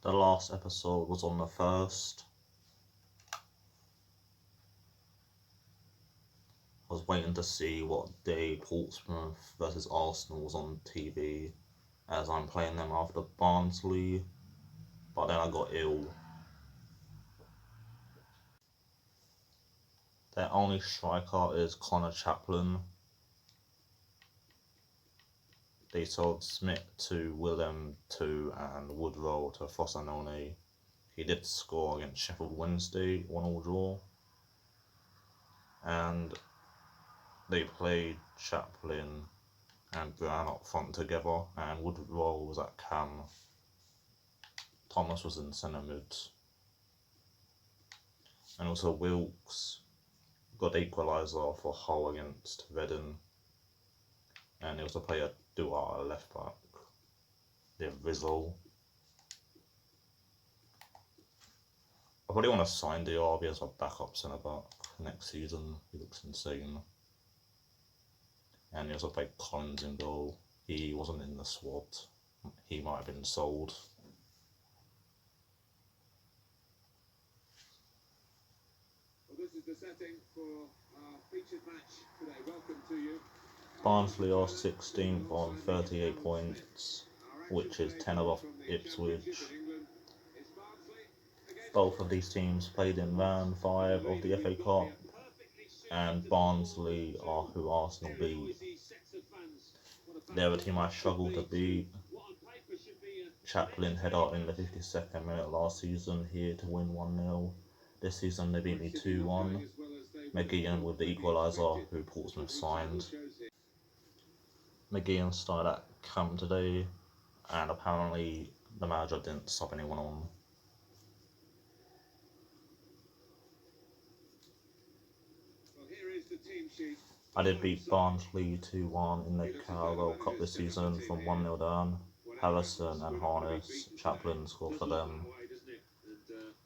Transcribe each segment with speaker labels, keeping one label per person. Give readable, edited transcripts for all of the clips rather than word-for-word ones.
Speaker 1: The last episode was on the 1st. I was waiting to see what day Portsmouth versus Arsenal was on TV, as I'm playing them after Barnsley, but then I got ill. Their only striker is Connor Chaplin. They sold Smith to Willem to and Woodrow to Frosinone. He did score against Sheffield Wednesday, 1-1 draw. And they played Chaplin and Brown up front together, and Woodrow was at cam. Thomas was in centre mid. And also Wilkes got the equaliser for Hull against Reading. And they also play a duo at left back. They have Rizzo. I probably want to sign Diaby as a backup centre back next season. He looks insane. And he also played Collins in goal. He wasn't in the squad. He might have been sold.
Speaker 2: Well, this is the setting for our featured match today. Welcome to you.
Speaker 1: Barnsley are 16th on 38 points, which is 10 above Ipswich. Both of these teams played in round 5 of the FA Cup, and Barnsley are who Arsenal beat. They're a team I struggled to beat. Chaplin header in the 52nd minute last season here to win 1-0. This season they beat me 2-1. McGeehan with the equaliser, who Portsmouth signed. McGeehan started at camp today, and apparently the manager didn't sub anyone on. I did beat Barnsley 2-1 in the Carabao Cup this season from 1-0 down. Harrison and Harness, Chaplin scored for them.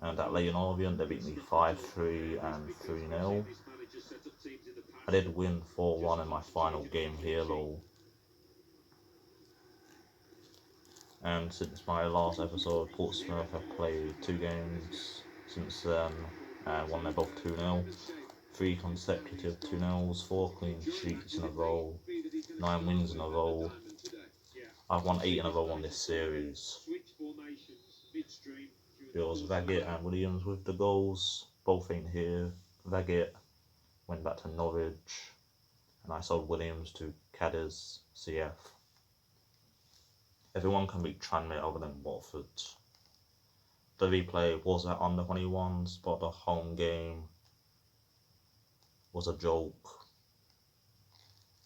Speaker 1: And at Leighton Orient they beat me 5-3 and 3-0. I did win 4-1 in my final game here though. And since my last episode, Portsmouth have played 2 games since then and won them both 2-0. 3 consecutive 2-0s, 4 clean sheets in a row, 9 wins in a row. I've won 8 in a row on this series. It was Vaggett and Williams with the goals, both ain't here. Vaggett went back to Norwich, and I sold Williams to Cadiz CF. Everyone can beat Tranmere other than Watford. The replay was at under 21s, but the home game was a joke.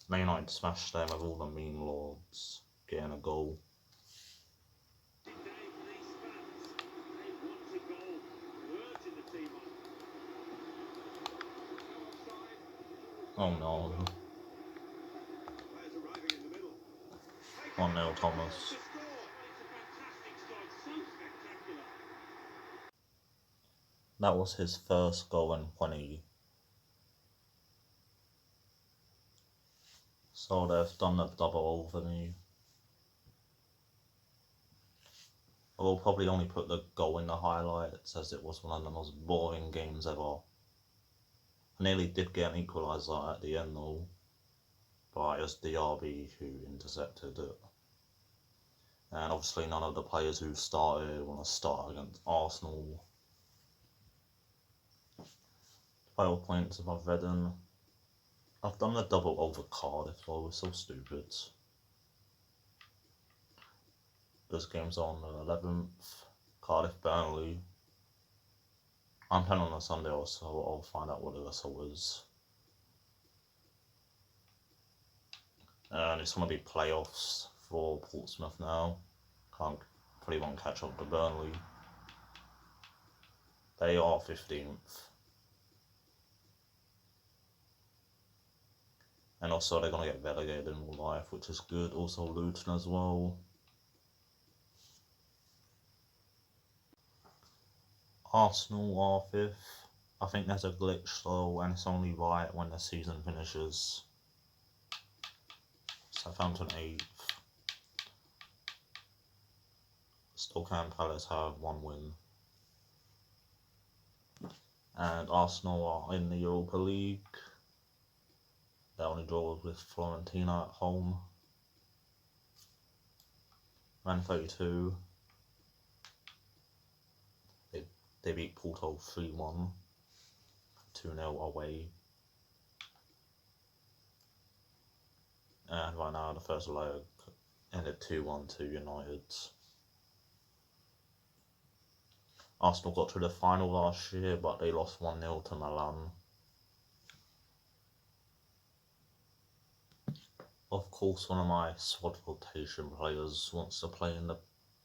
Speaker 1: Man United smashed them with all the mean lords, getting a goal. Oh no. 1-0 Thomas. That was his first goal in 20. So they've done the double over me. I will probably only put the goal in the highlights, as it was one of the most boring games ever. I nearly did get an equaliser at the end though, but it was Diaby who intercepted it. And obviously none of the players who started want to start against Arsenal. 12 points above Reading. I've done the double over Cardiff though, we're so stupid. This game's on the 11th, Cardiff Burnley. I'm playing on a Sunday or so, I'll find out what the result is. And it's going to be playoffs for Portsmouth now. Probably won't catch up to Burnley. They are 15th. And also they're going to get relegated in real life, which is good. Also Luton as well. Arsenal are 5th. I think there's a glitch though, and it's only right when the season finishes. Southampton 8th. Still can Palace have 1 win. And Arsenal are in the Europa League. They only draw with Fiorentina at home. Man 32. They beat Porto 3-1. 2-0 away. And right now the first leg ended 2-1 to United. Arsenal got to the final last year, but they lost 1-0 to Milan. Of course, one of my squad rotation players wants to play in the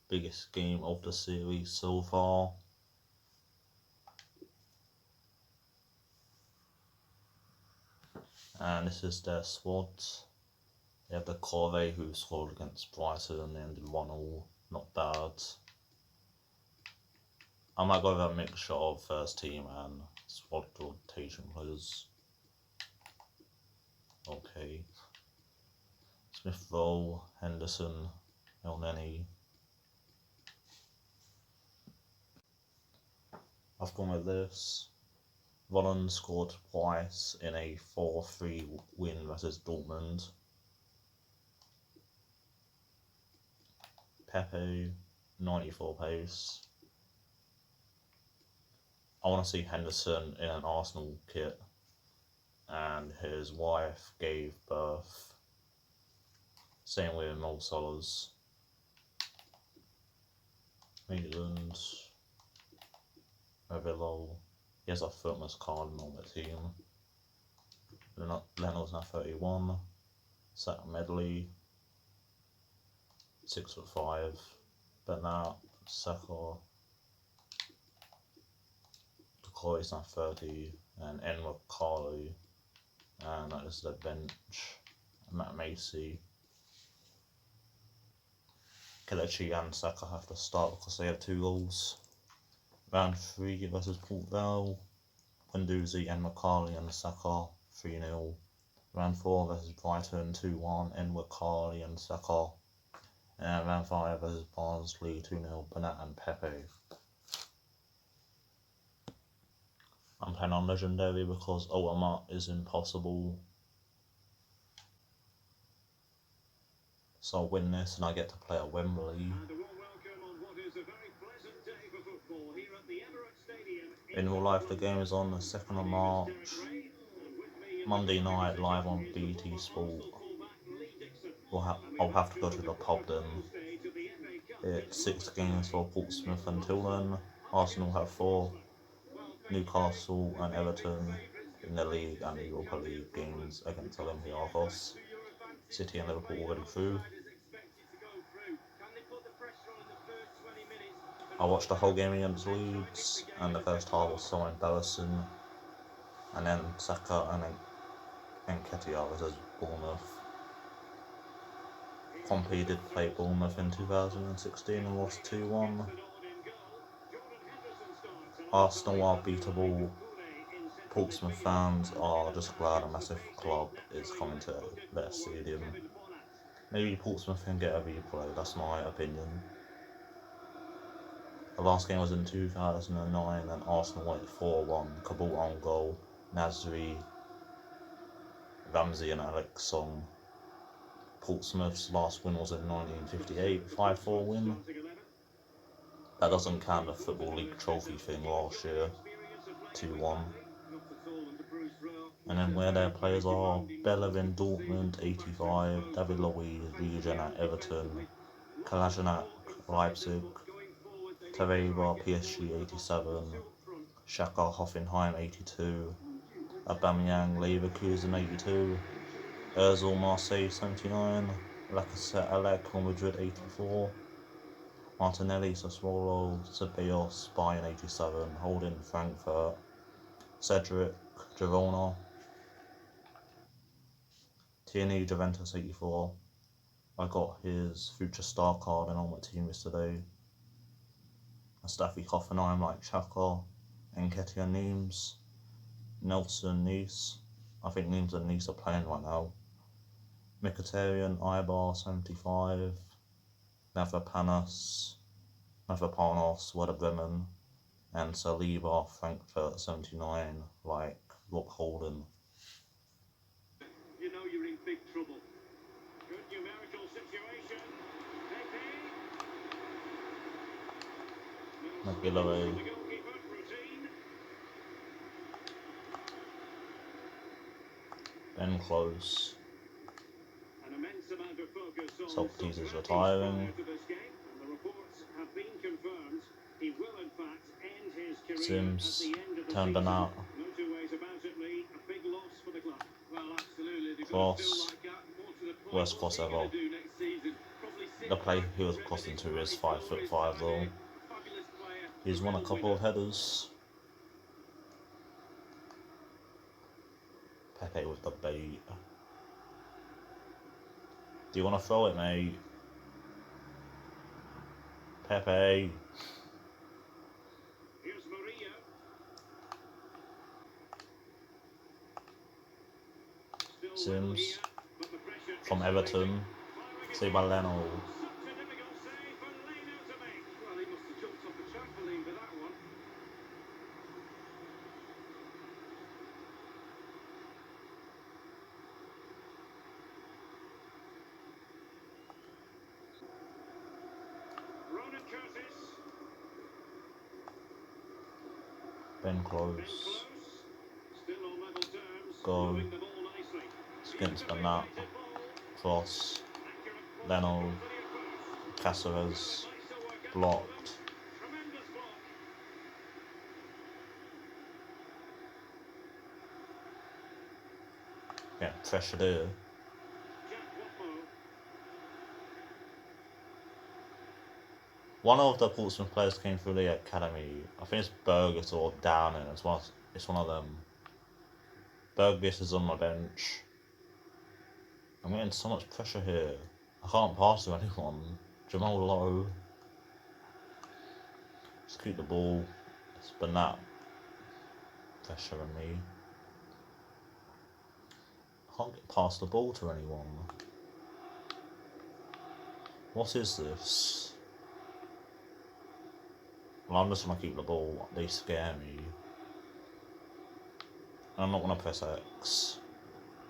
Speaker 1: biggest game of the series so far. And this is their squad. They have the Corvée who scored against Brighton and they ended 1-1. Not bad. I might go with a mixture of first team and squad rotation players. Okay. Smith Rowe, Henderson, Elneny. I've gone with this. Volland scored twice in a 4-3 win versus Dortmund. Pepe, 94 pace. I want to see Henderson in an Arsenal kit. And his wife gave birth. Same with Mo Salah's. Maitland. Revillo. He has a fitness card on the team. Leno's now 31. Zach Medley. 6'5". Bernat. Saka. Decoy's now 30. And Enric Carly. And that is the bench. Matt Macy. Kelechi and Saka have to start because they have 2 goals. Round 3 versus Port Vale. Guendouzi and McCarley and Saka 3-0. Round 4 versus Brighton 2-1 and McCarley and Saka. And round 5 versus Barnsley 2-0 Bernat and Pepe. I'm playing on Legendary because Olamar is impossible. So I'll win this and I get to play at Wembley. In real life, the game is on the 2nd of March. Monday night, live on BT Sport. I'll have to go to the pub then. It's 6 games for Portsmouth until then. Arsenal have 4. Newcastle and Everton in the league and the Europa League games against Olympiacos. City and Liverpool already through. I watched the whole game against Leeds and the first half was so embarrassing. And then Saka and Nketiah versus Bournemouth. Pompey did play Bournemouth in 2016 and lost 2-1. Arsenal are beatable. Portsmouth fans are just glad a massive club is coming to their stadium. Maybe Portsmouth can get a replay, that's my opinion. The last game was in 2009 and Arsenal went 4-1. Kabul on goal, Nasri, Ramsey and Alex Song. Portsmouth's last win was in 1958, 5-4 win. That doesn't count the Football League trophy thing last year, 2-1. And then where their players are, Bellerin Dortmund 85, David Luiz Regen at Everton, Kolasinac Leipzig, Tereva PSG 87, Xhaka Hoffenheim 82, Aubameyang Leverkusen 82, Ozil Marseille 79, Lacazette Atletico Madrid 84, Martinelli Sassuolo, Ceballos Bayern 87, Holding Frankfurt, Cedric Girona, Tierney Juventus 84. I got his future star card and on my team yesterday. Mustafi Hoffenheim like Xhaka, Nketiah Nimes, Nelson Nice. I think Nimes and Nice are playing right now. Mkhitaryan Ibar 75, Mavropanos, Mavropanos, Werder Bremen, and Saliba, Frankfurt 79, like Rob Holden.
Speaker 2: You know you're in big trouble. Good numerical situation.
Speaker 1: McGillivray, Ben Close.
Speaker 2: An immense amount of focus on
Speaker 1: Socrates is
Speaker 2: Socrates
Speaker 1: retiring.
Speaker 2: prior to this game, and the reports have been confirmed. He will, in fact, end his career
Speaker 1: Sims
Speaker 2: at the end of the
Speaker 1: turned
Speaker 2: season.
Speaker 1: them out.
Speaker 2: No two ways about it, Lee. A big loss for the club. Well, absolutely. They've got to feel
Speaker 1: Cross.
Speaker 2: like that. More to the point,
Speaker 1: Worst
Speaker 2: what's
Speaker 1: cross
Speaker 2: he
Speaker 1: ever.
Speaker 2: going to do next season? Probably sit
Speaker 1: The play
Speaker 2: back,
Speaker 1: he was
Speaker 2: reminisce
Speaker 1: crossing to
Speaker 2: about
Speaker 1: is
Speaker 2: his
Speaker 1: 5'5"
Speaker 2: glorious
Speaker 1: though.
Speaker 2: time here. Fabulous player,
Speaker 1: He's
Speaker 2: a
Speaker 1: won a
Speaker 2: real
Speaker 1: couple of
Speaker 2: winner.
Speaker 1: headers. Pepe with the bait. Do you want to throw it, mate? Pepe.
Speaker 2: Here's Maria. Still level here,
Speaker 1: Sims
Speaker 2: but the pressure
Speaker 1: from
Speaker 2: escalating.
Speaker 1: Everton. Saved by Leno.
Speaker 2: Such a difficult save for Leno to make. Well, he must have jumped off the trampoline for that one. Ronan Curtis.
Speaker 1: Ben
Speaker 2: Ben
Speaker 1: Close.
Speaker 2: Close. Still on level terms.
Speaker 1: Go.
Speaker 2: Moving the ball nicely.
Speaker 1: Against
Speaker 2: Beautifully
Speaker 1: Bernat.
Speaker 2: weighted ball.
Speaker 1: Cross.
Speaker 2: Accurate ball
Speaker 1: Leno.
Speaker 2: across the near post.
Speaker 1: Caceres.
Speaker 2: Well, it might still work out for them.
Speaker 1: Blocked.
Speaker 2: Tremendous block.
Speaker 1: Yeah, pressure there.
Speaker 2: Jack Wapo.
Speaker 1: One of the Portsmouth players came through the academy. I think it's Burgess or Downing. It's one of them. Burgess is on my bench. I'm getting so much pressure here. I can't pass to anyone. Jamal Lowe. Just keep the ball. It's Bernat pressuring me. I can't get past the ball to anyone. What is this? Well, I'm just gonna keep the ball. They scare me. And I'm not gonna press X.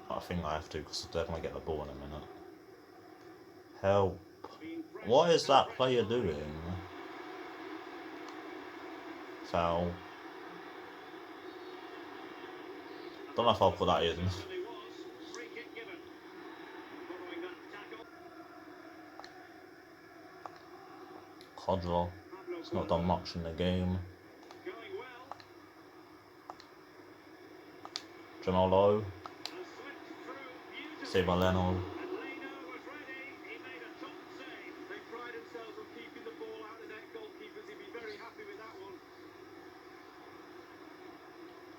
Speaker 1: I think I have to because they're gonna get the ball in a minute. Help. What is that player doing? Foul. Don't know if I'll put that in. Codra. He's not done much in the game. Jamal Lowe. Saved by Leno.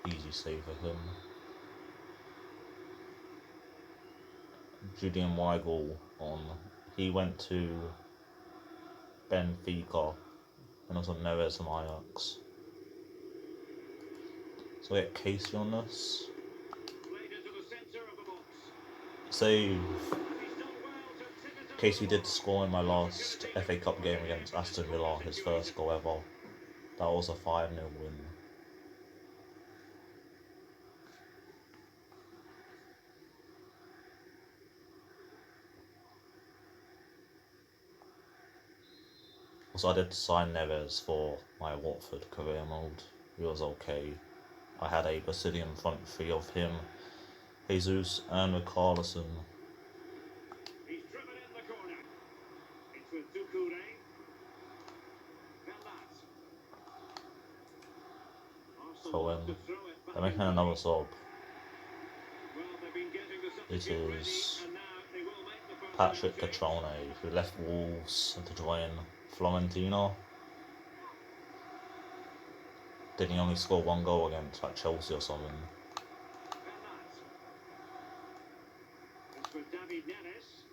Speaker 1: Easy save for him. Julian Weigel on. He went to Benfica and also Neves and Ajax. So we get Casey on this. Save. Casey did score in my last FA Cup game against Aston Villa, his first goal ever. That was a 5-0 win. Also, I did sign Neves for my Watford career mode. He was okay. I had a Brazilian front three of him, Jesus and Richarlison.
Speaker 2: He's driven in the corner. It's with Doucouré.
Speaker 1: Throw in. They're making another sub.
Speaker 2: Well, they've been getting the
Speaker 1: This
Speaker 2: substitute
Speaker 1: is
Speaker 2: ready, and now they will make the first
Speaker 1: Patrick
Speaker 2: change.
Speaker 1: Catrone, who left Wolves to join Florentina. Didn't he only score one goal against like Chelsea or something?
Speaker 2: It's with David Neres.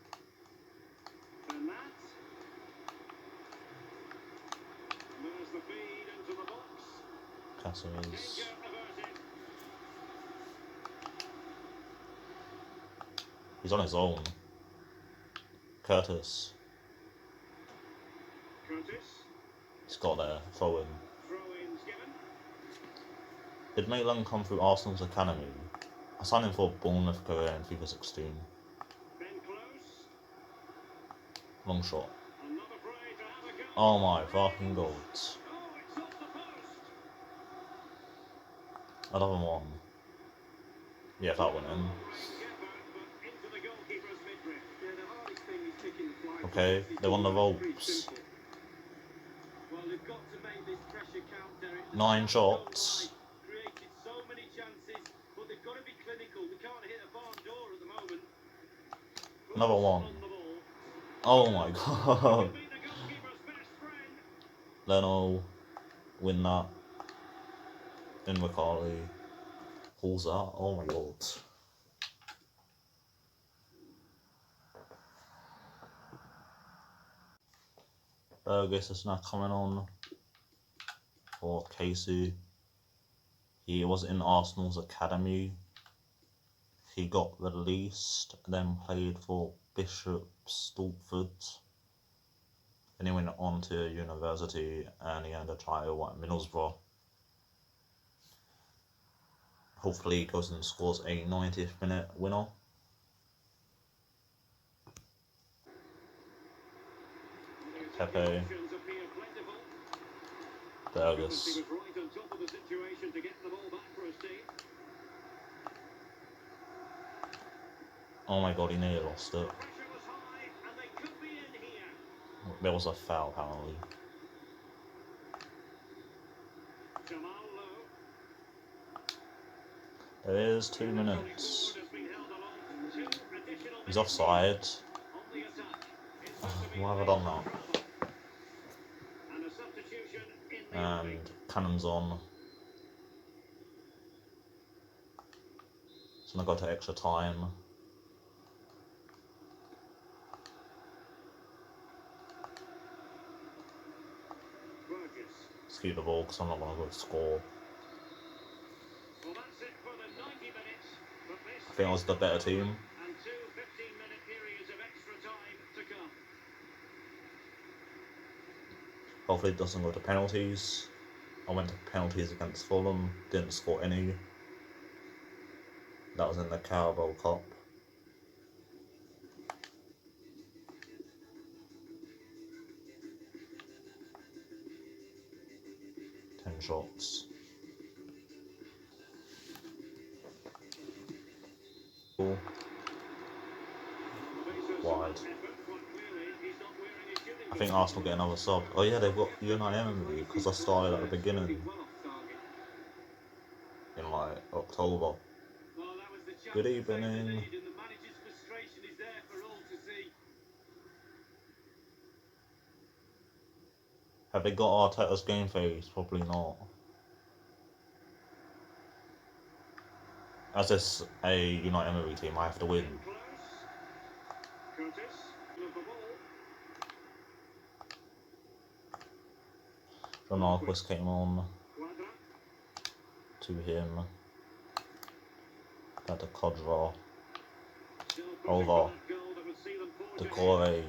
Speaker 2: Bernat. And there's the feed into the box.
Speaker 1: Caceres.
Speaker 2: Danger averted.
Speaker 1: He's on his own. Curtis.
Speaker 2: Curtis.
Speaker 1: He's got there, throw in.
Speaker 2: Throw-ins given.
Speaker 1: Did Maitland come through Arsenal's academy? I signed him for a Bournemouth career in FIFA 16.
Speaker 2: Been close.
Speaker 1: Long shot.
Speaker 2: Another try to have a go.
Speaker 1: Oh my fucking god.
Speaker 2: Oh, it's off the post.
Speaker 1: Another one. Yeah, that went in. Okay, they're on the ropes. 9 shots. Another one. Oh my god. Leno, win that. In Riccardi. Pulls that. Oh my god. Burgess is now coming on for Casey. He was in Arsenal's academy. He got released, then played for Bishop Stortford. Then he went on to university and he had a trial at Middlesbrough. Hopefully he goes and scores a 90th minute winner. Pepe. Burgess. Oh my god, he nearly lost it. There was a foul apparently. There is 2 minutes. He's offside. Why have I done that? And Cannon's on. It's gonna go to extra time. Let's keep the ball because I'm not gonna go score. I think I was the better team. Hopefully it doesn't go to penalties. I went to penalties against Fulham, didn't score any. That was in the Carabao Cup. Shots. Wide. I think Arsenal get another sub. Oh yeah, they've got Unai Emery because I started at the beginning in like October. Good evening. Have they got Arteta's game phase? Probably not. As this a Unai Emery team, I have to win. John Marquis came on to him. Got the Codra. Over. Decore.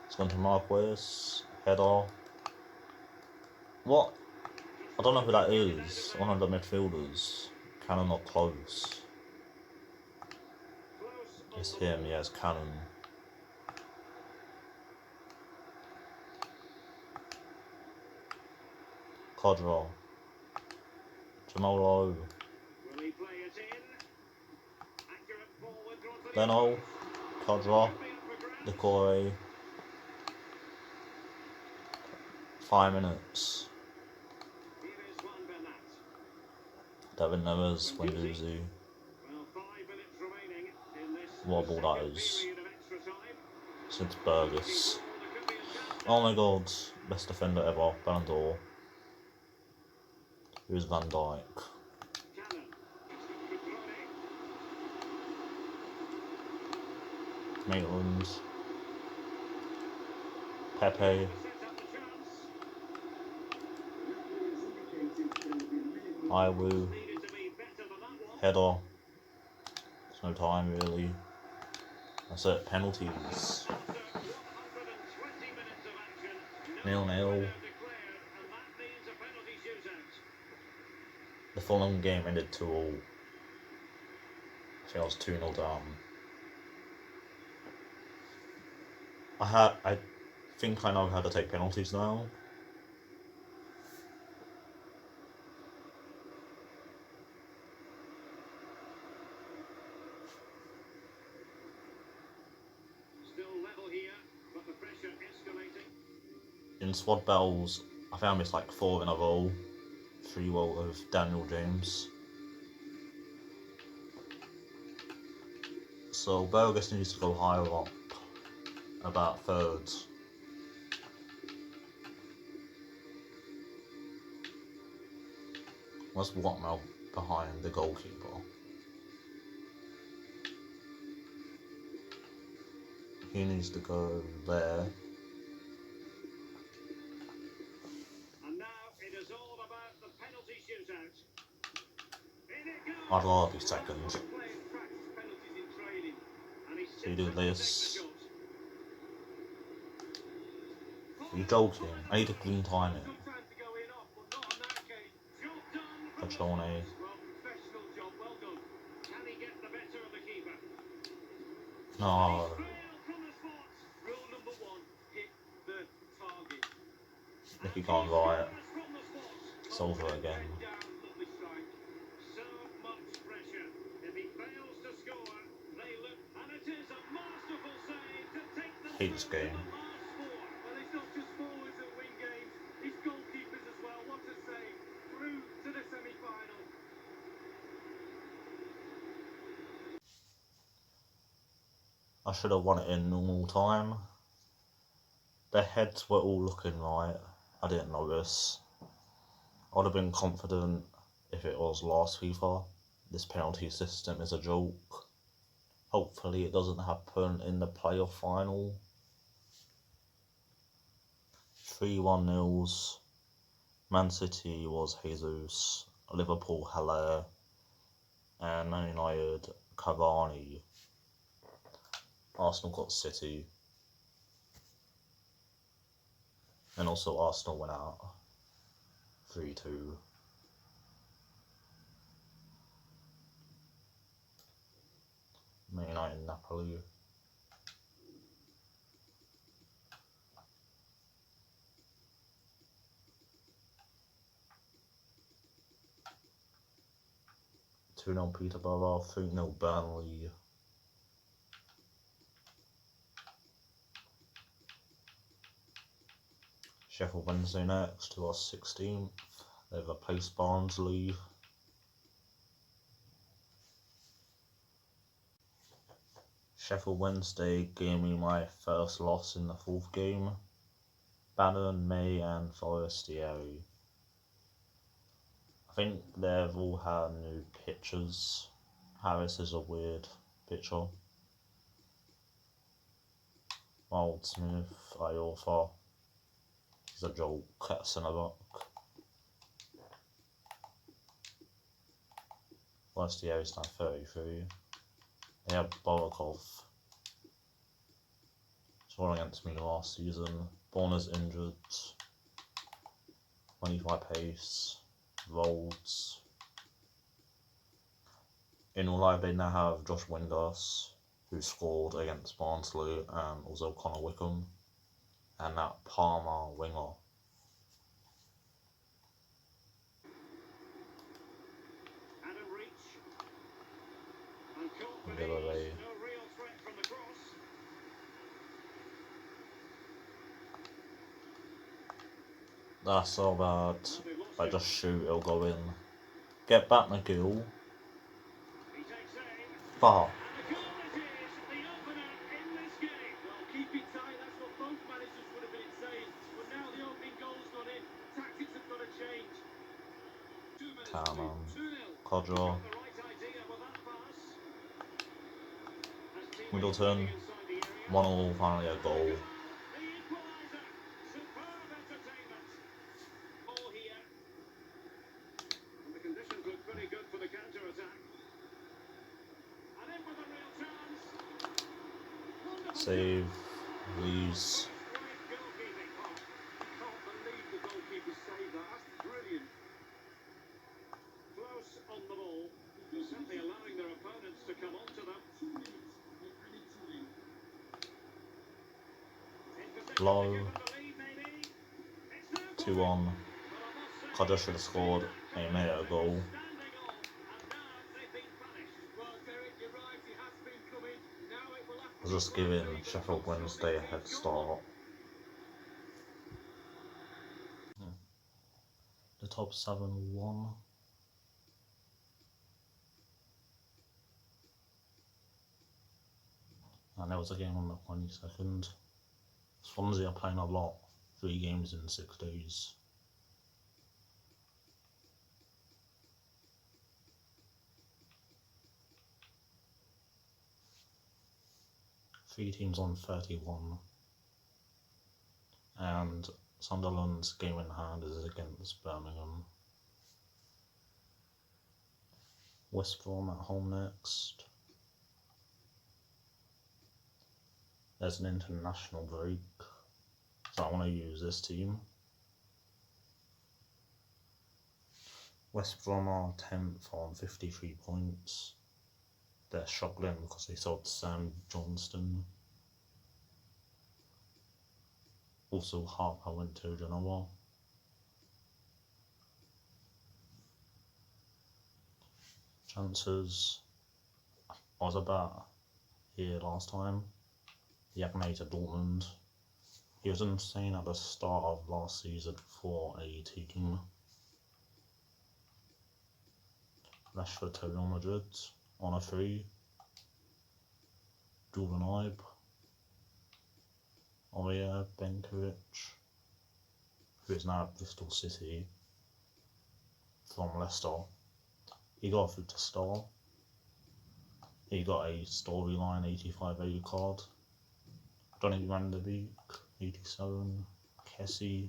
Speaker 1: It's gone to Marquis. Header. What? I don't know who that is. One of the midfielders. Cannon not close. It's him, yeah, it's Cannon. Codra. Jamolo. Leno. Codra. Decore. 5 minutes. Devin Nevers, Wenduzi. What a ball that is. Since Burgess. Oh my god, best defender ever, Ballon d'Or. Here's Van Dijk. Maitland. Pepe. Iwu. Header. There's no time really. That's it, penalties. 0-0. The Fulham game ended 2-all. I think I was 2-0 down. I think I know how to take penalties now.
Speaker 2: Still level here, but the pressure escalating.
Speaker 1: In squad battles, I think I missed like 4 in a row. 3-0 of Daniel James. So Burgess needs to go higher up, about thirds. What's Watmel behind the goalkeeper? He needs to go there.
Speaker 2: And now it is all about the penalty shootout. In it goes.
Speaker 1: I'd rather be second.
Speaker 2: Players practice penalties in training, and he's
Speaker 1: So you do
Speaker 2: set up to take the
Speaker 1: this.
Speaker 2: shot.
Speaker 1: Are you joking? I need a green time it.
Speaker 2: Good time to go in off, but not on that occasion. Job done from the
Speaker 1: Pachone.
Speaker 2: Well, professional job, well done. Can he get the better of the keeper?
Speaker 1: No.
Speaker 2: He's trailed from the spot. Rule number 1, hit the target.
Speaker 1: Nicky can't right.
Speaker 2: From the spot.
Speaker 1: It's over again.
Speaker 2: Down, lovely strike. So much pressure. If he fails to score, they look, and it is a masterful save to take them
Speaker 1: Hate this game.
Speaker 2: to the last 4. Well, it's not just forwards that win games, it's goalkeepers as well. What a save. Through to the semi-final.
Speaker 1: I should have won it in normal time. Their heads were all looking right. I didn't notice. I would have been confident if it was last FIFA. This penalty system is a joke. Hopefully it doesn't happen in the playoff final. 3-1 nils. Man City was Jesus, Liverpool Haller, and Man United Cavani. Arsenal got City. And also Arsenal went out 3-2. Man United Napoli. Two 0 Peterborough, 3-0 Burnley. Sheffield Wednesday next, who are 16th. They've replaced Barnsley. Sheffield Wednesday gave me my first loss in the 4th game. Bannon, May and Forestieri. I think they've all had new pitchers. Harris is a weird pitcher. Wildsmith, Iorfa. He's a joke at centre back. Forestieri's now 33. They have Borokov. Scored against me last season. Borner's injured. 25 pace. Rolls. In all life, they now have Josh Wingers, who scored against Barnsley, and also Connor Wickham, and that Palmer winger. Give away.
Speaker 2: No real threat from the cross.
Speaker 1: That's so bad. If I just shoot, it'll go in. Get back, McGill.
Speaker 2: He takes aim.
Speaker 1: Fuck.
Speaker 2: And the goal it is, the opener in this game. Well, keep it tight, that's what both managers would have been saying. But now the opening goal's gone in. Tactics have got to change. 2 minutes.
Speaker 1: Come on.
Speaker 2: 2-0.
Speaker 1: Kodra.
Speaker 2: The right idea with that pass.
Speaker 1: Middleton. 1-1, finally a goal.
Speaker 2: The equaliser. Superb entertainment. Ball here. And the conditions look pretty good for the counter-attack. And in with a real chance. Wonderful.
Speaker 1: Save. Lees.
Speaker 2: Great goalkeeping. Oh, can't believe the goalkeeper saved that. That's brilliant. Flow
Speaker 1: Low, 2-1. Codger should have scored a minute ago. I was just giving Sheffield Wednesday a head start. The top 7 won. And there was a game on the 22nd. Swansea are playing a lot. 3 games in 6 days. Three teams on 31. And Sunderland's game in hand is against Birmingham. West Brom at home next. There's an international break, so I want to use this team. West Brom are 10th on 53 points. They're struggling because they sold Sam Johnston. Also, Harper went to Genoa. Chances. I was about here last time. Yagne to Dortmund. He was insane at the start of last season for a team. Rashford to Real Madrid on a free. Jordan Ibe. Oya Benkovic, who is now at Bristol City from Leicester. He got through to Star. He got a storyline 85 A card. Donny van der Beek, 87. Kessie.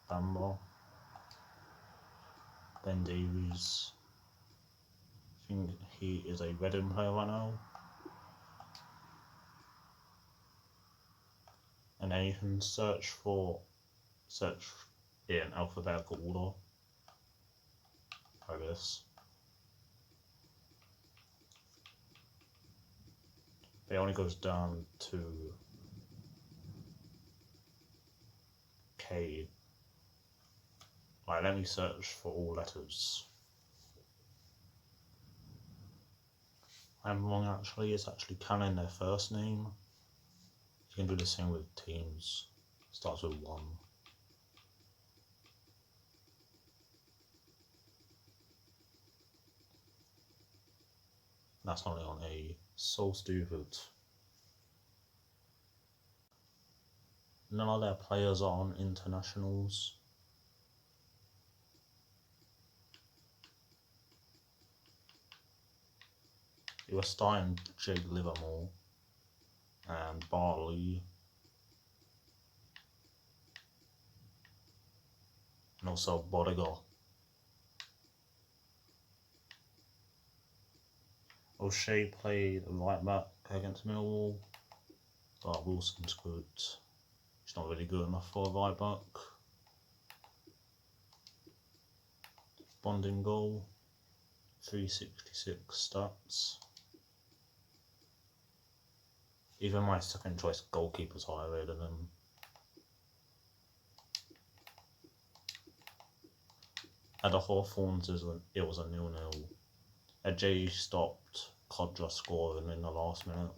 Speaker 1: Bamba. Ben Davies. I think he is a Reading player right now. And then you can search in alphabetical order. Like this. It only goes down to K. Right, let me search for all letters. I'm wrong actually, it's actually canon their first name. You can do the same with teams. Starts with 1. That's not on A. So stupid. None of their players are on internationals. They were starting Jake Livermore and Bartley. And also Bodiger. O'Shea played right back against Millwall, but Wilson's good. He's not really good enough for a right back. Bonding goal, 366 stats. Even my second choice goalkeeper's higher rated than him. At the Hawthorns, it was a 0-0. Ajay stopped Codger scoring in the last minute.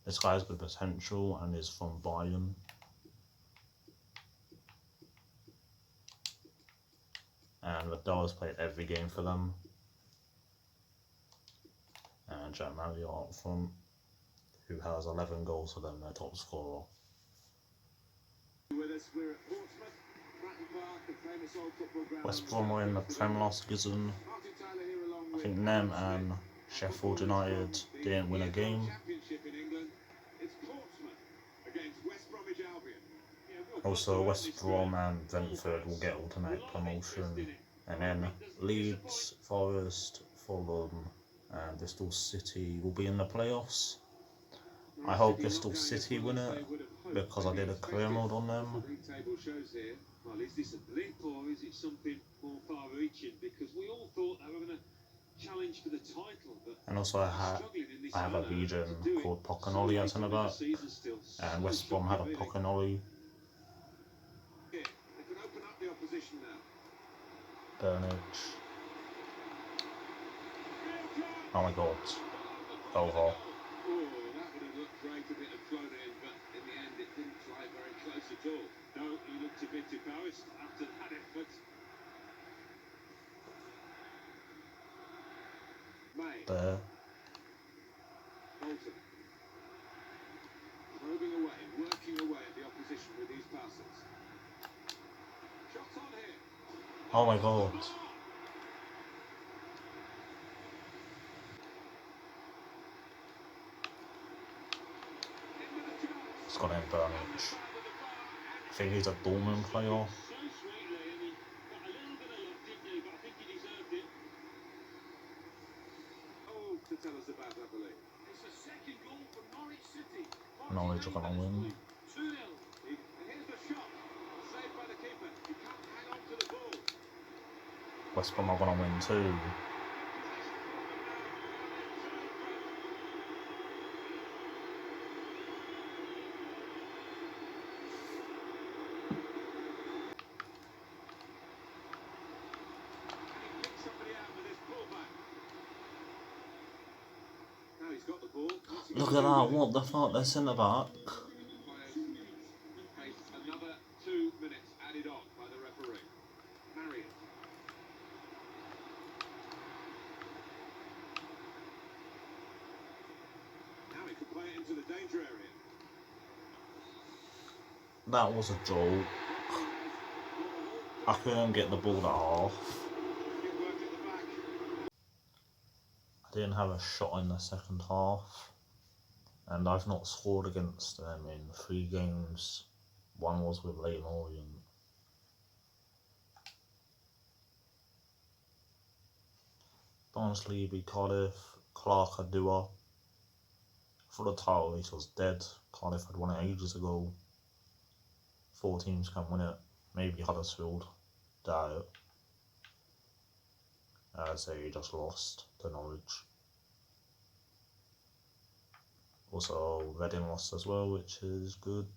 Speaker 1: This guy has good potential and is from Bayern. And Liddell has played every game for them. And Jack Marriott up front, who has 11 goals for them, their top scorer.
Speaker 2: With us, we're at Portsmouth, Bratton Park, the famous old football ground.
Speaker 1: West Brom were in the Prem last season.
Speaker 2: Martin Tyler here along
Speaker 1: I
Speaker 2: with
Speaker 1: think them and Sheffield United didn't win a game.
Speaker 2: Championship in England. It's Portsmouth against West Bromwich Albion.
Speaker 1: Also, West Brom and Brentford will get automatic promotion. And then Leeds, Forest, Fulham and Bristol City will be in the playoffs. I hope Bristol City win it because I did a career mode on them.
Speaker 2: Table shows here. Well, is this a blip or is it something more far-reaching? Because we all thought they were going to challenge for the title, but
Speaker 1: And also
Speaker 2: struggling in this
Speaker 1: I have a
Speaker 2: manner
Speaker 1: region
Speaker 2: to do it
Speaker 1: called
Speaker 2: so
Speaker 1: Pocanoli
Speaker 2: late
Speaker 1: as an
Speaker 2: on in the
Speaker 1: about,
Speaker 2: season still.
Speaker 1: and
Speaker 2: So
Speaker 1: West Brom
Speaker 2: shocking,
Speaker 1: had a
Speaker 2: really.
Speaker 1: Pocanoli.
Speaker 2: Here, they could open up the opposition now.
Speaker 1: Burnage.
Speaker 2: Real chance.
Speaker 1: Oh my god.
Speaker 2: Well
Speaker 1: Over.
Speaker 2: over the goal. Oh, that would have looked great if it had floated in, but in the end it didn't fly very close at all. No, he looked a bit embarrassed after that effort. May.
Speaker 1: There.
Speaker 2: Bolton. Probing away, working away at the opposition with these passes. Shots on here.
Speaker 1: Oh my
Speaker 2: It's off the
Speaker 1: god.
Speaker 2: bar. Into the chance.
Speaker 1: It's gone in
Speaker 2: And the
Speaker 1: Burnage.
Speaker 2: foul with the bar.
Speaker 1: I think he's a Dortmund player.
Speaker 2: So sweetly, and he got a little bit of luck, didn't he? But I think he deserved it. Oh, to tell us about, I believe. It's a second goal for Norwich City.
Speaker 1: Norwich are gonna win.
Speaker 2: 2-0. And here's the shot. Saved by the keeper. He can't hang on to the ball.
Speaker 1: West Brom are gonna win too. Look at that, what the fuck, they're centre back.
Speaker 2: Another 2 minutes added on by the referee. Marion. Now he can play it into the danger area.
Speaker 1: That was a joke. I couldn't get the ball at half.
Speaker 2: Good work at the back.
Speaker 1: I didn't have a shot in the second half. And I've not scored against them in 3 games. One was with Leighton Orient. Barnsley beat Cardiff, Clark Adua. For the title, at least was dead. Cardiff had won it ages ago. 4 teams can win it. Maybe Huddersfield. Doubt it. As they just lost to Norwich. Also, Reading lost as well, which is good.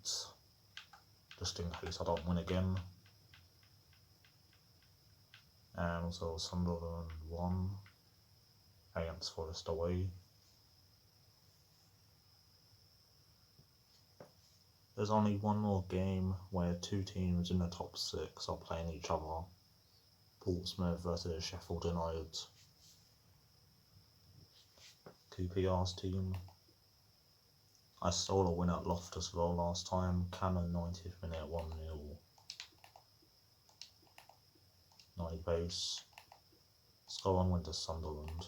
Speaker 1: Just in case I don't win again. And also Sunderland won against Forest away. There's only one more game where 2 teams in the top 6 are playing each other. Portsmouth versus Sheffield United. QPR's team. I stole a win at Loftus Row last time. Cannon 90th minute 1-0. 90 pace. Let's go on win to Sunderland.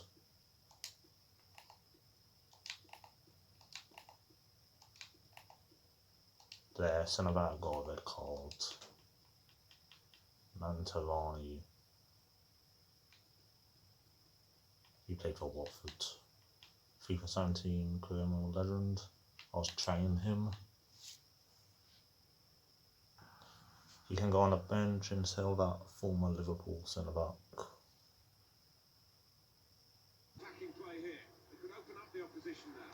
Speaker 1: Their centre back got a red card. Mantovani. He played for Watford. FIFA 17 criminal legend. I was training him. He can go on the bench instead of that former Liverpool centre back.
Speaker 2: Attacking play here. They could open up the opposition now.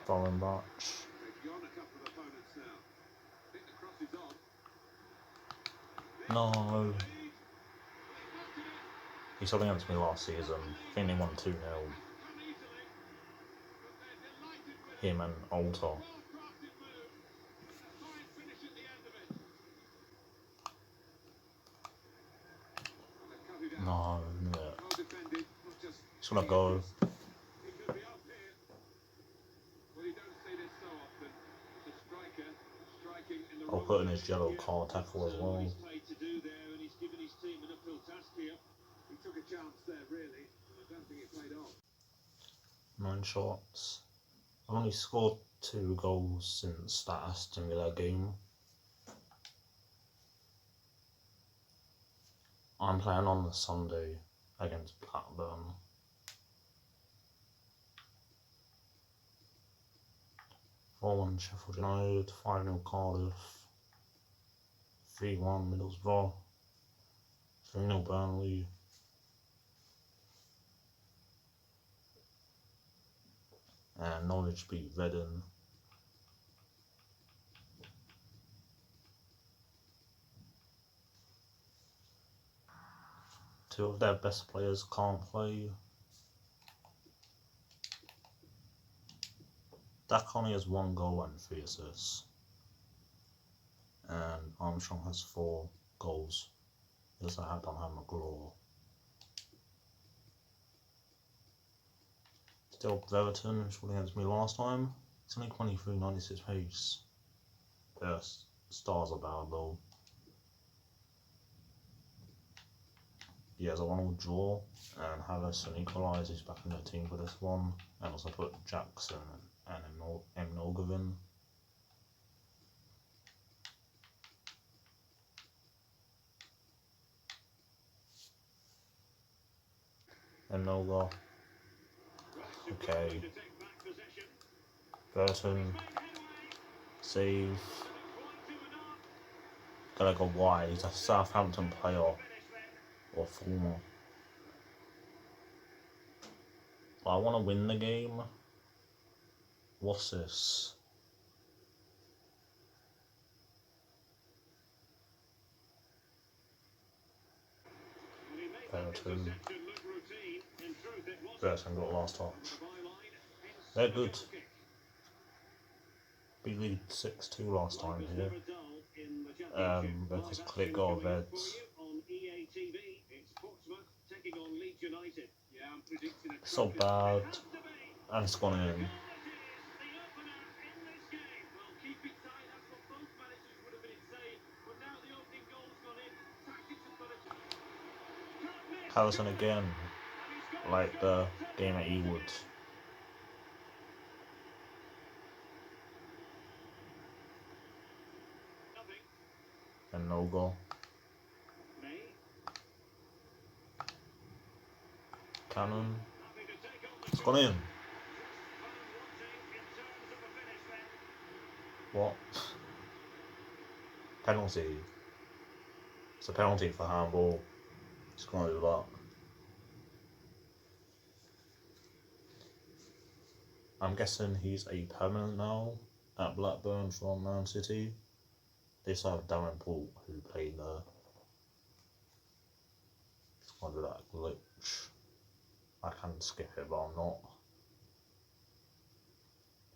Speaker 1: Foreign match.
Speaker 2: They've gone a couple of opponents now. I think the cross is on.
Speaker 1: No. He subbed against me last season. I think they won 2-0. Him and Alter. No, yeah. Just gonna go. I'll put in his yellow card tackle as well.
Speaker 2: He took a chance there, really. I don't think it played off.
Speaker 1: 9 shots. I've only scored 2 goals since that Aston Villa game. I'm playing on the Sunday against Blackburn. 4-1 Sheffield United, 5-0 Cardiff, 3-1 Middlesbrough, 3-0 Burnley. And Norwich beat Reading. Two of their best players can't play. Dak only has 1 goal and 3 assists. And Armstrong has 4 goals. He also had on him McGraw. Still Everton, who scored against me last time. It's only 23, 96 pace. Their stars are bad though. He has a 1-1 draw, and Harrison equalised. He's back in the team for this one. And also put Jackson and Mnogov in. Mnogov. Okay. Burton. Save. Gotta go wide. He's a Southampton player or former. But I want to win the game. What's this? Burton. Burton got last touch. They're good. Beat Leeds 6-2 last time here. Because Click got Reds. So bad. And it's gone in. Harrison again. Like the game at Ewood. And no goal. Cannon. It's gone in. What? Penalty. It's a penalty for handball. Just gonna do that. I'm guessing he's a permanent now at Blackburn from Man City. They also have Darren Poole who played there. Just gonna do that glitch. I can skip it, but I'm not.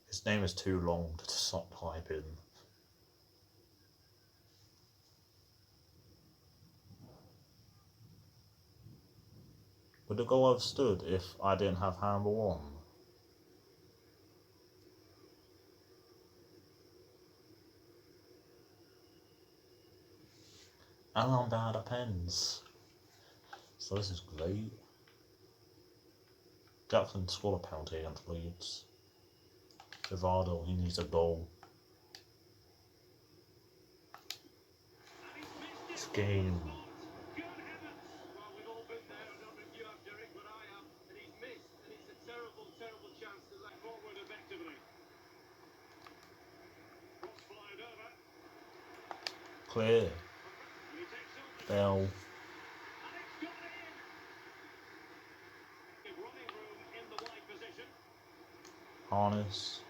Speaker 1: His name is too long to stop typing. Would the goal have stood if I didn't have handball on? And I'm bad at pens. So this is great. Jackson scored a penalty against Leeds. Rivaldo, he needs a goal. This game. Clear. Bell. Harness.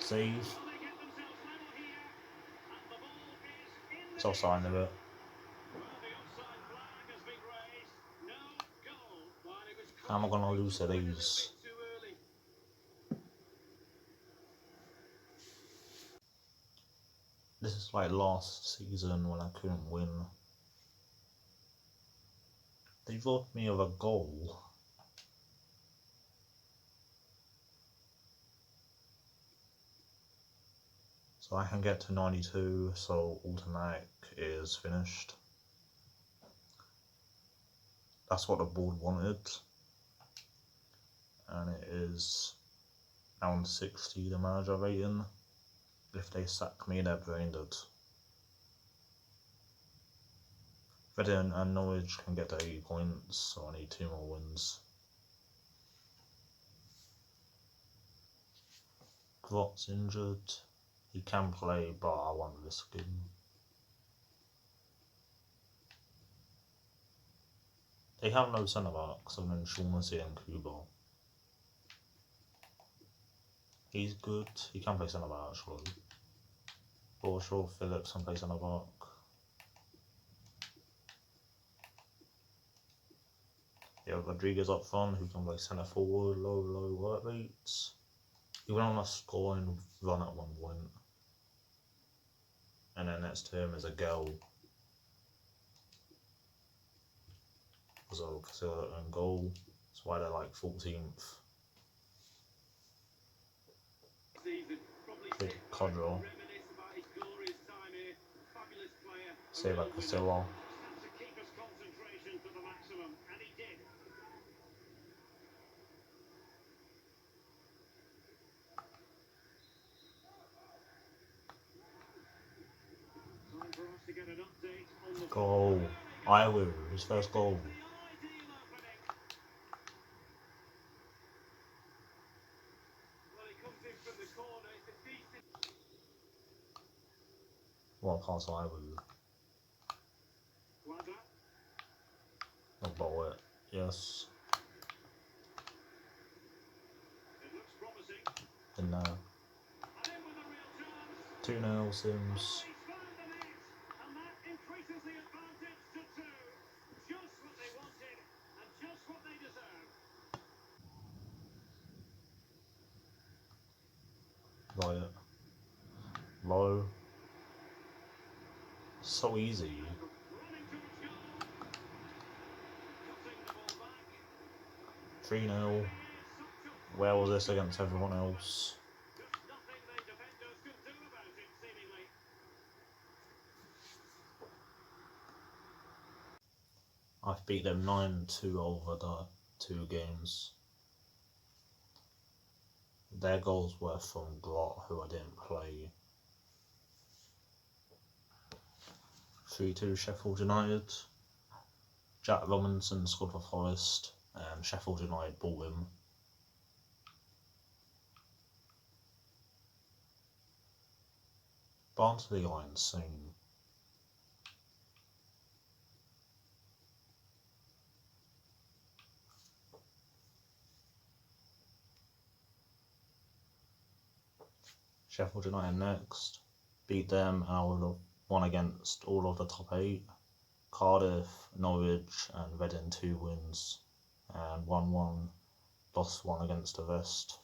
Speaker 1: Save. It's offside of it. How am I gonna lose to these? This is like last season when I couldn't win. They robbed me of a goal. So I can get to 92, so automatic is finished. That's what the board wanted. And it is now on 60, the manager rating. If they sack me, they're braindead. Reading and Norwich can get to 80 points, so I need 2 more wins. Grott's injured. He can play, but I won't risk him. They have no centre backs other than Shaughnessy and Kuba. He's good. He can play centre back actually. Forshaw, Phillips can play centre back. Yeah, Rodriguez up front, who can play centre forward, low work rates. He went on a scoring run at one point. And then next to him is a girl. So Casilda and goal. That's why they're like 14th. Kid Codro. Say like Casilla. Goal. Iwu, his first goal. One pass Iwu. Not ball it. Yes. In there. 2-0 Sims. Right. Low. So easy. 3-0. Where was this against everyone else? I've beat them 9-2 over the 2 games. Their goals were from Grot, who I didn't play. 3-2 Sheffield United. Jack Robinson scored for Forest, and Sheffield United bought him. Barnsley are insane. Sheffield United next. Beat them and I would have won against all of the top 8. Cardiff, Norwich and Reading 2 wins and 1-1, lost 1 against the rest.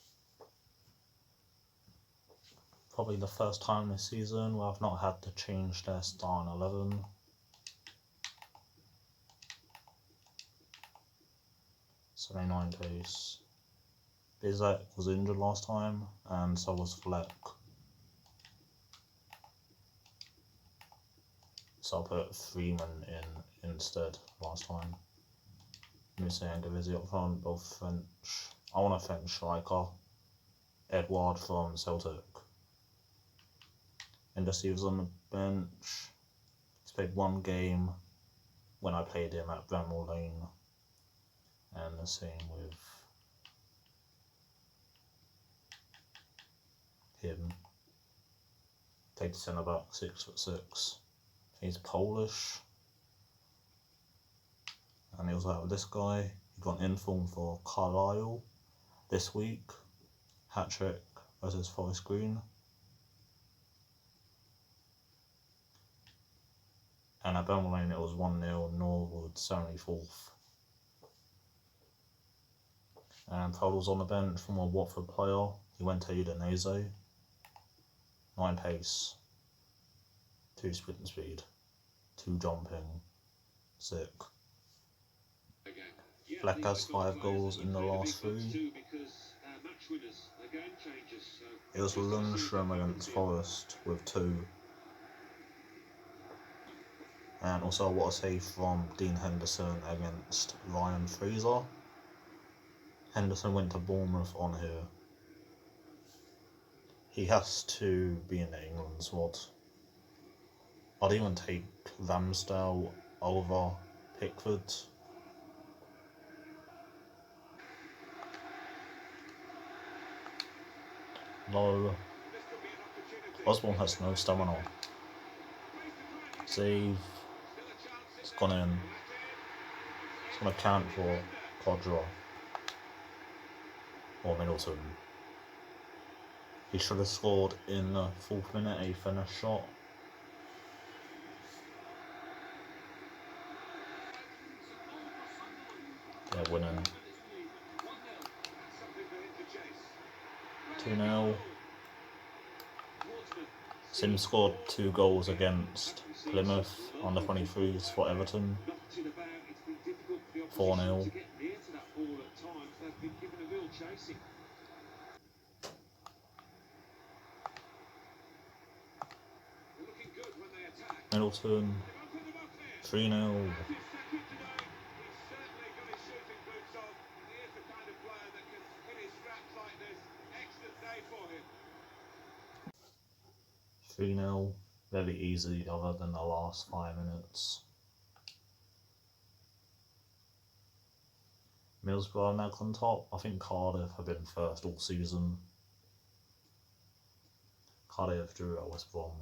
Speaker 1: Probably the first time this season where I've not had to change their starting 11. '79 pace. Bizek was injured last time and so was Fleck. So I put Freeman in instead last time. Moussa and Gavizzi up front, both French. I want a French striker. Edouard from Celtic. Industry was on the bench. He's played 1 game when I played him at Bramall Lane. And the same with him. Played centre back, 6'6". He's Polish. And he was out with this guy. He got in form for Carlisle this week. Hat-trick versus Forest Green. And at Bramall Lane it was 1-0 Norwood 74th. And Powell was on the bench from a Watford player. He went to Udinese. 9 pace, 2 sprint speed, 2 jumping, sick. Fleck has 5 goals in the last 3. It was Lundstrom against Forest with 2. And also what a save from Dean Henderson against Ryan Fraser. Henderson went to Bournemouth on here. He has to be in the England squad. I'd even take Ramsdale over Pickford. No. Osborne has no stamina. Save. It's gone in. On a count for Codra or Middleton. He should have scored in the 4th minute, a finished shot. They're winning 2-0. Sims scored 2 goals against Plymouth on the 23s for Everton. 4-0. Middleton 3-0. Very easy other than the last 5 minutes. Middlesbrough now on top. I think Cardiff have been first all season. Cardiff drew at West Brom.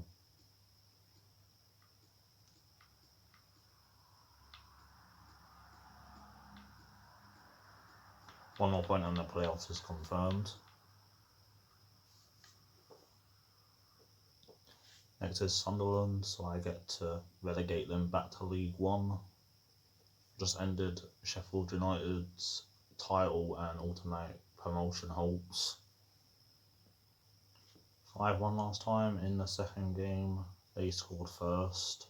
Speaker 1: One more point on the playoffs is confirmed. Next is Sunderland, so I get to relegate them back to League One. Just ended Sheffield United's title and automatic promotion hopes. 5-1 last time. In the second game, they scored first.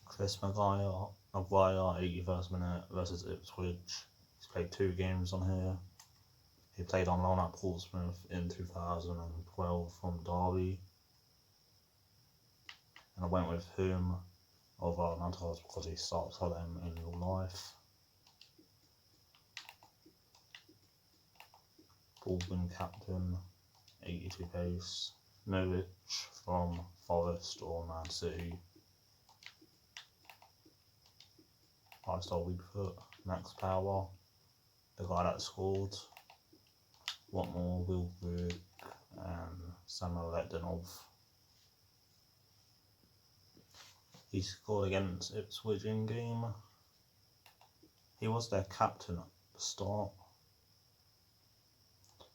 Speaker 1: Chris Maguire, 81st minute versus Ipswich. He's played 2 games on here. He played on loan at Portsmouth in 2012 from Derby. And I went with him over Mantos because he starts for them in real life. Baldwin captain, 82 pace. Norwich from Forest or Man City. 5-star weak foot. Max Power, the guy that scored. Watmore, Wilbrook and Samuel Letdinov. He scored against Ipswich in game. He was their captain at the start.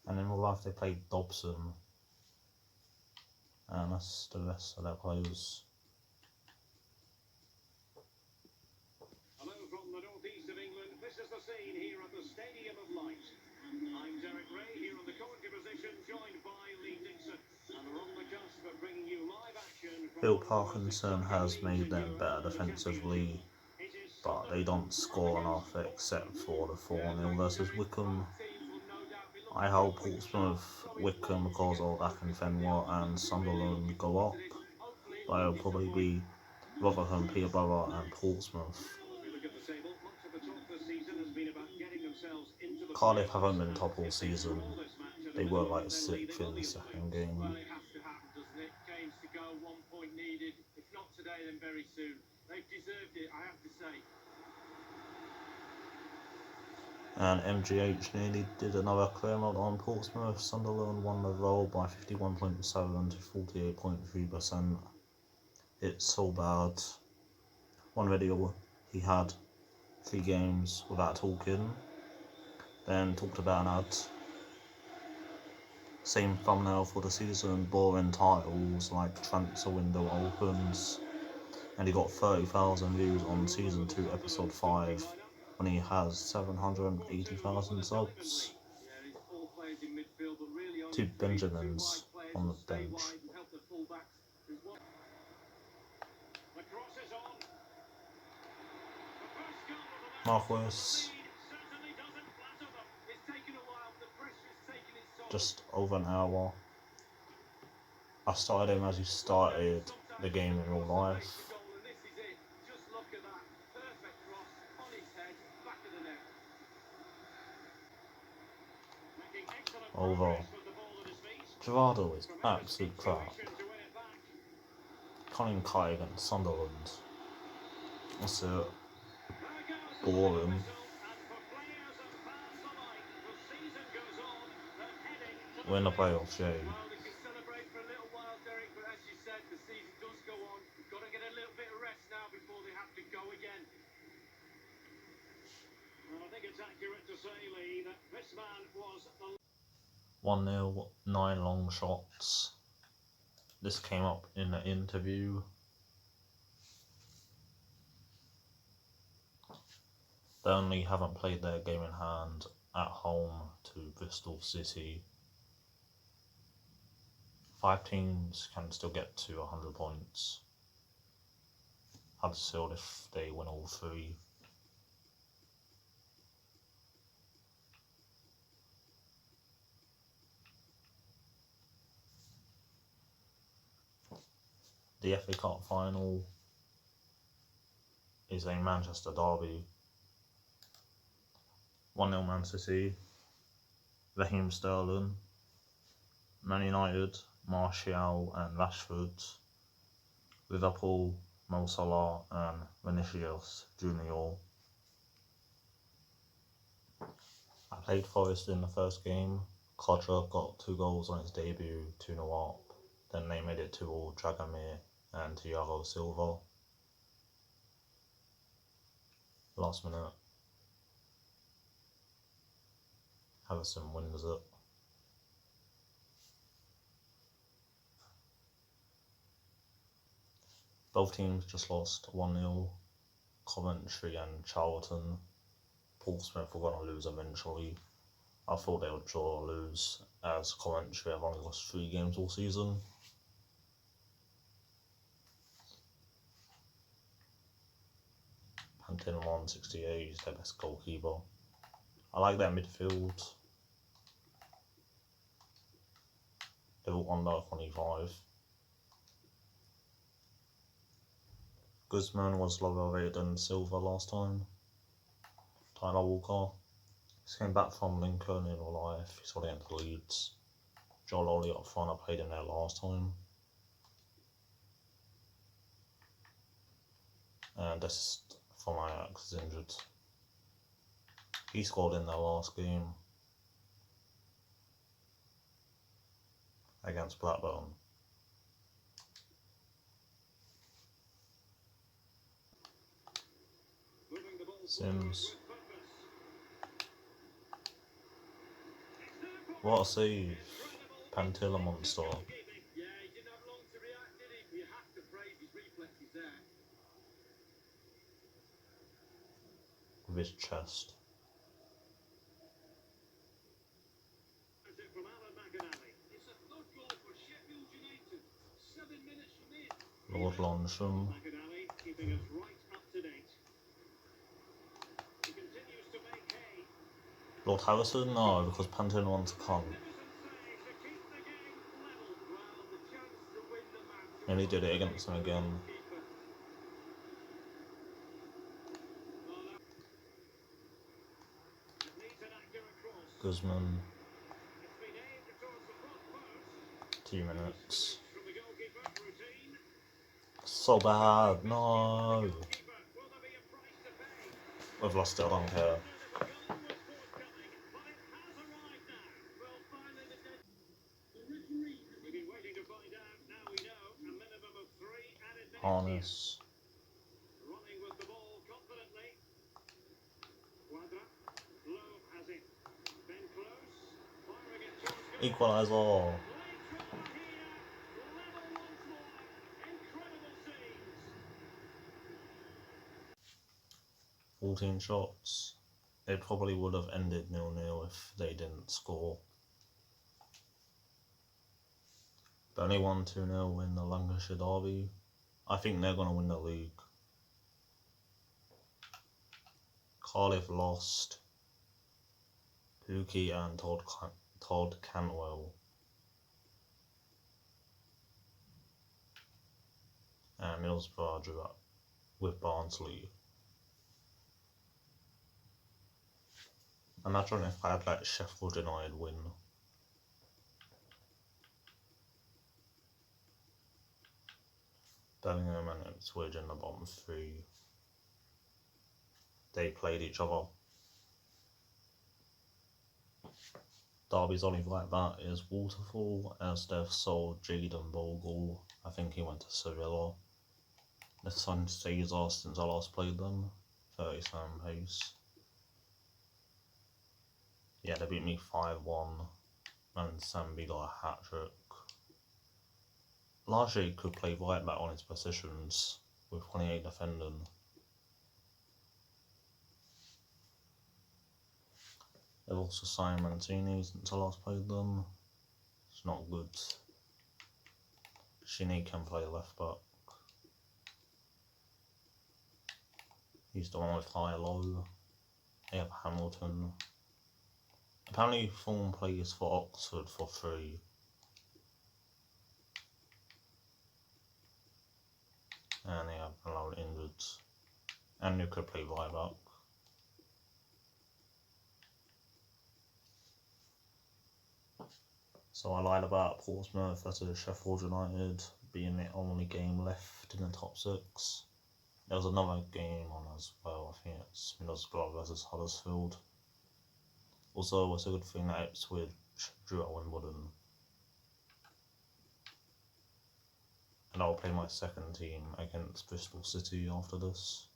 Speaker 1: And in real life they played Dobson. And that's the rest of their players.
Speaker 2: Hello from the northeast of England. This is the scene here at the Stadium of Light. I'm Derek Ray here on the commentary position, joined by Lee Dixon. And we're on the cusp of bringing you live action from
Speaker 1: Phil Parkinson has made them better defensively, but they don't score enough except for the 4-0 versus Wycombe. I hope Portsmouth, Wycombe because of Akinfenwa and Sunderland go up, but it'll probably be Rotherham, Peterborough and Portsmouth. Cardiff haven't been top all season. They were like 6th in the second game.
Speaker 2: Well, it has to happen, doesn't it? Games to go, 1 point needed. If not today, then very soon. They've deserved it, I have to say.
Speaker 1: And MGH nearly did another clear out on Portsmouth. Sunderland won the roll by 51.7 to 48.3%. It's so bad. One video, he had 3 games without talking. Then talked about an ad. Same thumbnail for the season, boring titles like transfer window opens. And he got 30,000 views on season 2 episode 5 when he has 780,000 subs. 2 Benjamins on the bench. Marquis, just over an hour. I started him as he started the game in real life. Over. Gerardo is absolute crap. Colin Kai against Sunderland. That's it. Boring. We're in the playoffs, yeah. 1-0, 9 long shots. This came up in an interview. Burnley haven't played their game in hand at home to Bristol City. 5 teams can still get to 100 points. Huddersfield if they win all 3. The FA Cup final is a Manchester derby. 1-0 Man City, Raheem Sterling, Man United, Martial and Rashford, Liverpool, Mo Salah and Vinicius Junior. I played Forest in the first game. Kodra got 2 goals on his debut, 2-0 up. Then they made it 2-2, Dragomir and Thiago Silva. Last minute, Harrison wins it. Both teams just lost 1-0. Coventry and Charlton. Portsmouth were going to lose eventually. I thought they would draw or lose, as Coventry have only lost 3 games all season. Pantin 168 is their best goalkeeper. I like their midfield. They're all under 25. Guzman was lower rated than Silva last time. Tyler Walker. He's came back from Lincoln in real life. He's already into Leeds. Joel Ollie up front, I played in there last time. And this from Ajax is injured. He scored in their last game against Blackburn. Sims. What a save. Pantilla monster.
Speaker 2: Yeah, he didn't have long to react, did he? You have to praise his reflexes there.
Speaker 1: With his chest.
Speaker 2: From Alan McAnally. It's a good goal for Sheffield United. 7 minutes from in.
Speaker 1: Lord Longsham.
Speaker 2: McAnally keeping us right up to date. He continues to make hay.
Speaker 1: Lord Harrison? No, because Pantilla wants to come. And he did it against him again. Guzman. 2 minutes. So bad, no. We've lost it, I don't care. Harness.
Speaker 2: Running with the ball confidently. Quadra. Low has it. Ben close. Firing at George.
Speaker 1: Equaliser.
Speaker 2: Level once more. Incredible scenes.
Speaker 1: 14 shots. It probably would have ended 0-0 if they didn't score. Burnley won 2-0 in the Lancashire derby. I think they're going to win the league. Cardiff lost. Pookie and Todd Cantwell. And Middlesbrough drew up with Barnsley. Imagine if I had let Sheffield United win. Birmingham and Ipswich in the bottom 3. They played each other. Derby's only like that is Waterfall, as they've sold Jayden Bogle. I think he went to Sevilla. They've signed Caesar since I last played them. 37 pace. Yeah, they beat me 5-1. and Sambi got a hat trick. Largely could play right back on his positions with 28 defending. They've also signed Mancini since I last played them. It's not good. Shinny can play left back. He's the one with high low. They have Hamilton. Apparently Thorne plays for Oxford for free. And they have a lot of injured. And you could play right back. So I lied about Portsmouth versus Sheffield United being the only game left in the top 6. There was another game on as well, I think it's Middlesbrough versus Huddersfield. Also, it's a good thing that Ipswich drew at Wimbledon. And I'll play my second team against Bristol City after this.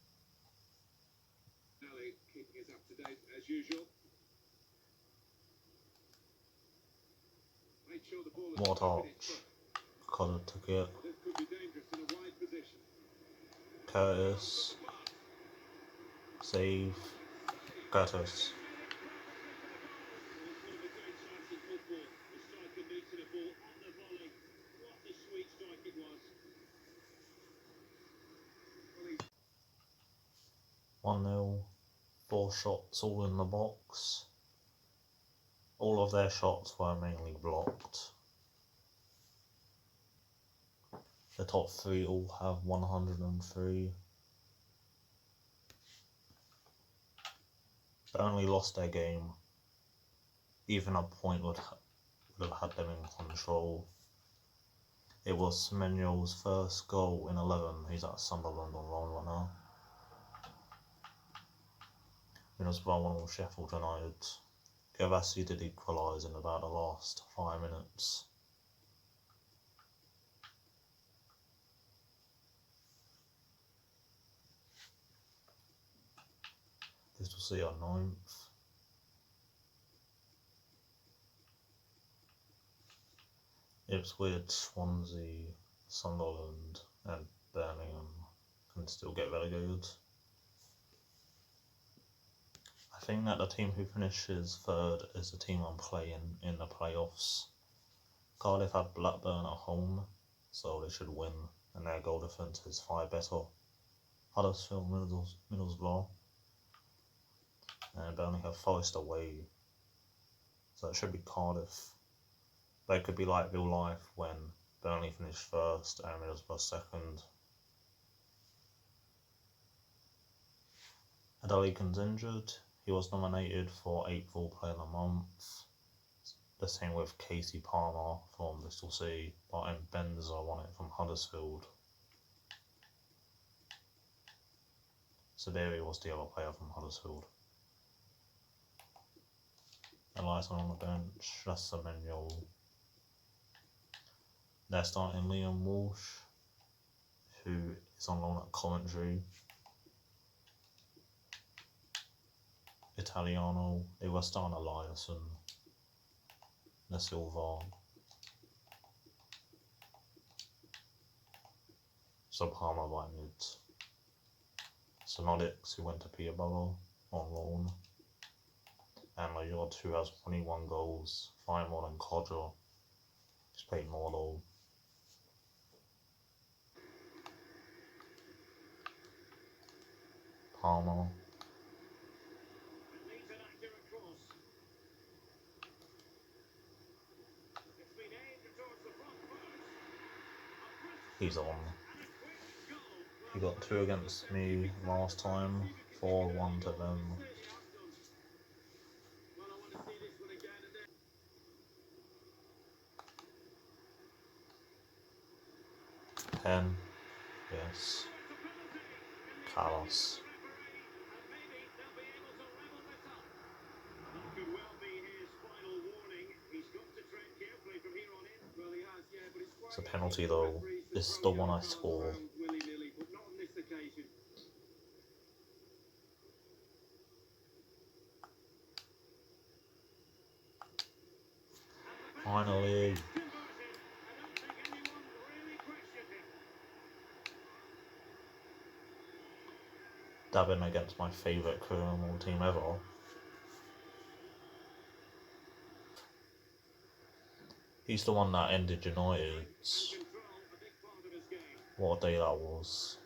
Speaker 2: Keeping us up to date as usual. Sure the ball
Speaker 1: What arch? Connor took it.
Speaker 2: this could be dangerous in a wide position.
Speaker 1: Curtis. Save. Curtis.
Speaker 2: The striker meeting a ball on the volley. What a sweet strike it was.
Speaker 1: 1-0. 4 shots all in the box. All of their shots were mainly blocked. The top 3 all have 103. Burnley lost their game. Even a point would have had them in control. It was Semenyo's first goal in 11. He's at Sunderland on loan right now. Middlesbrough won with Sheffield United. Gavassi did equalise in about the last 5 minutes. This will see our 9th. Ipswich, Swansea, Sunderland and Birmingham can still get relegated. I think that the team who finishes 3rd is the team I'm playing in the playoffs. Cardiff have Blackburn at home, so they should win, and their goal difference is 5 better. Huddersfield, Middlesbrough, and Burnley have Forest away, so it should be Cardiff. They could be like real life when Burnley finished 1st and Middlesbrough 2nd. Adelican's injured. He was nominated for April Player of the Month. The same with Casey Palmer from Bristol City, but Benza won it from Huddersfield. Saberi was the other player from Huddersfield. Elias on the bench, that's Semenyo. They're starting Liam Walsh, who is on loan at Coventry. Italiano, they were starting Eliasson. Da Silva. So Palmer by mid. Sonodix, who went to Peterborough on loan. And Layard, who has 21 goals, 5 more than Codger. He's played more though. Palmer. He's on. He got 2 against me last time, 4-1 to them. Pen, yes. Carlos. It's a penalty though. This is the one I score. Finally.
Speaker 2: Converted. I don't think anyone really questioned him.
Speaker 1: Dabbing against my favourite criminal team ever. He's the one that ended United's.
Speaker 2: And control, a big part of his game.
Speaker 1: What a day that was.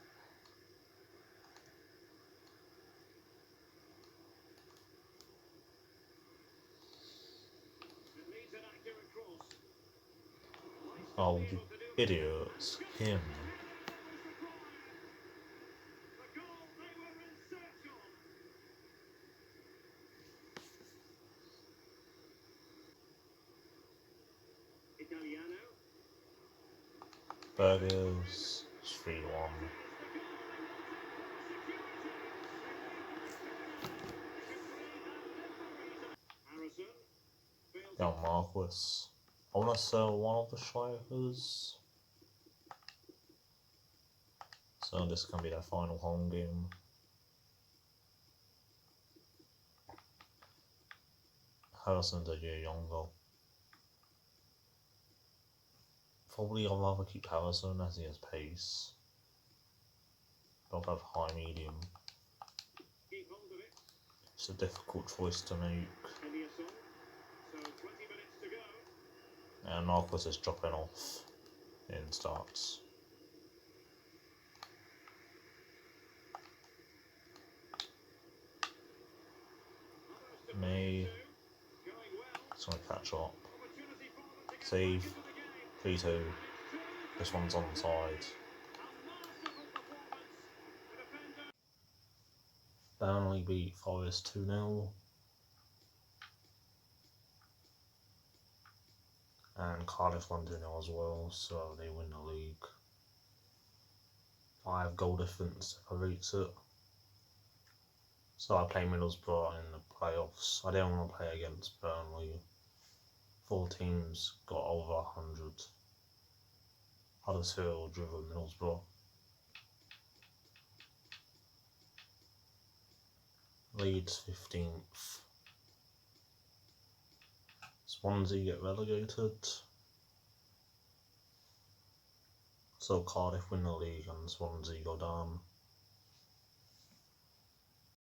Speaker 2: It needs an accurate cross. Might still
Speaker 1: Oh,
Speaker 2: be
Speaker 1: you
Speaker 2: able to do it.
Speaker 1: idiots. Him.
Speaker 2: The goal they were in search of. Italiano.
Speaker 1: Burgers. 3-1.
Speaker 2: Harrison.
Speaker 1: Young Marquis. I want to sell one of the strikers. So this can be their final home game. Harrison's a year younger. Probably I'd rather keep Harrison as he has pace. Don't have high medium.
Speaker 2: Keep hold of it.
Speaker 1: It's a difficult choice to make.
Speaker 2: Eliasson. So 20 minutes to go.
Speaker 1: And Marquis is dropping off in starts. May. It's going to catch up. Save. 3-2. This one's onside. Burnley beat Forest 2-0. And Cardiff won 2-0 as well, so they win the league. 5 goal difference separates it. So I play Middlesbrough in the playoffs. I didn't want to play against Burnley. 4 teams got over 100. Huddersfield driven Middlesbrough. Leeds 15th. Swansea get relegated. So Cardiff win the league and Swansea go down.